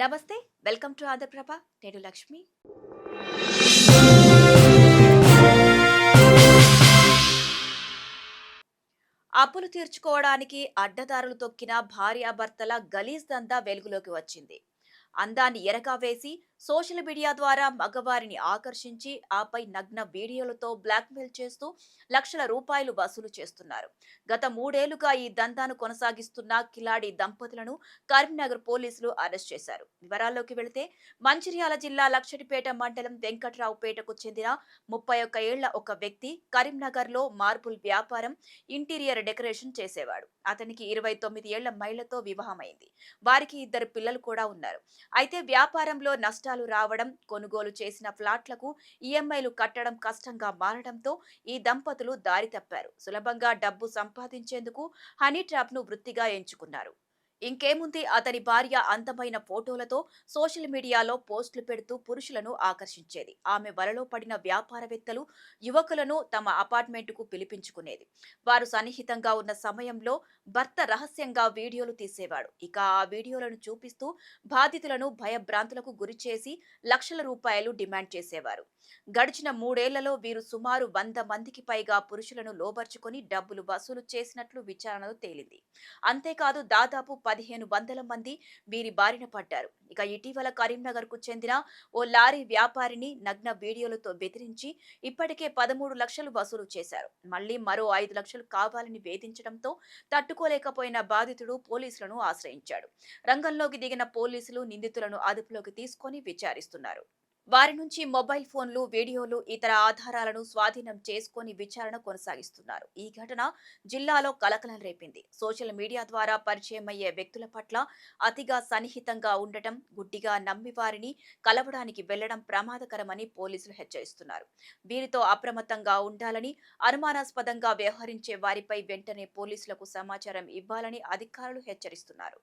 నమస్తే. Welcome to Andhra Prabha. నేను లక్ష్మి. అప్పులు తీర్చుకోవడానికి అడ్డదారులు తొక్కిన భార్యాభర్తల గలీజ్ దందా వెలుగులోకి వచ్చింది. అందాన్ని ఎరగా వేసి సోషల్ మీడియా ద్వారా మగవారిని ఆకర్షించి ఆపై నగ్న వీడియోలతో బ్లాక్మెయిల్ చేస్తూ లక్షల రూపాయలు వసూలు చేస్తున్నారు. గత 3 ఏళ్లుగా ఈ దందాను కొనసాగిస్తున్న కిలాడి దంపతులను కరీంనగర్ పోలీసులు అరెస్ట్ చేశారు. వివరాల్లోకి వెళితే మంచిర్యాల జిల్లా లక్షడిపేట మండలం వెంకట్రావుపేటకు చెందిన 31 ఏళ్ల ఒక వ్యక్తి కరీంనగర్లో మార్బుల్ వ్యాపారం, ఇంటీరియర్ డెకరేషన్ చేసేవాడు. అతనికి 29 ఏళ్ల మహిళతో వివాహమైంది. వారికి 2 పిల్లలు కూడా ఉన్నారు. అయితే వ్యాపారంలో నష్టాలు రావడం, కొనుగోలు చేసిన ఫ్లాట్లకు ఈఎంఐలు కట్టడం కష్టంగా మారడంతో ఈ దంపతులు దారి తప్పారు. సులభంగా డబ్బు సంపాదించేందుకు హనీ ట్రాప్ ను వృత్తిగా ఎంచుకున్నారు. ఇంకేముంది, అతని భార్య అందమైన ఫోటోలతో సోషల్ మీడియాలో పోస్టులు పెడుతూ పురుషులను ఆకర్షించేది. ఆమె వలలో పడిన వ్యాపారవేత్తలు, యువకులను తమ అపార్ట్మెంటుకు పిలిపించుకునేది. వారు సన్నిహితంగా ఉన్న సమయంలో భర్త రహస్యంగా వీడియోలు తీసేవాడు. ఇక ఆ వీడియోలను చూపిస్తూ బాధితులను భయభ్రాంతులకు గురిచేసి లక్షల రూపాయలు డిమాండ్ చేసేవారు. గడిచిన 3 ఏళ్లలో వీరు సుమారు 100 మందికి పైగా పురుషులను లోబర్చుకొని డబ్బులు వసూలు చేసినట్లు విచారణలో తేలింది. అంతేకాదు దాదాపు 1500 మంది వీరి బారిన పడ్డారు. ఇక ఇటీవల కరీంనగర్ కు చెందిన ఓ లారీ వ్యాపారిని నగ్న వీడియోలతో బెదిరించి ఇప్పటికే 13 లక్షలు వసూలు చేశారు. మళ్లీ మరో 5 లక్షలు కావాలని వేధించడంతో తట్టుకోలేకపోయిన బాధితుడు పోలీసులను ఆశ్రయించాడు. రంగంలోకి దిగిన పోలీసులు నిందితులను అదుపులోకి తీసుకొని విచారిస్తున్నారు. వారి నుంచి మొబైల్ ఫోన్లు, వీడియోలు, ఇతర ఆధారాలను స్వాధీనం చేసుకొని విచారణ కొనసాగిస్తున్నారు. ఈ ఘటన జిల్లాలో కలకలం రేపింది. సోషల్ మీడియా ద్వారా పరిచయమయ్యే వ్యక్తుల పట్ల అతిగా సన్నిహితంగా ఉండటం, గుడ్డిగా నమ్మి వారిని కలవడానికి వెళ్లడం ప్రమాదకరమని పోలీసులు హెచ్చరిస్తున్నారు. వీరితో అప్రమత్తంగా ఉండాలని, అనుమానాస్పదంగా వ్యవహరించే వారిపై వెంటనే పోలీసులకు సమాచారం ఇవ్వాలని అధికారులు హెచ్చరిస్తున్నారు.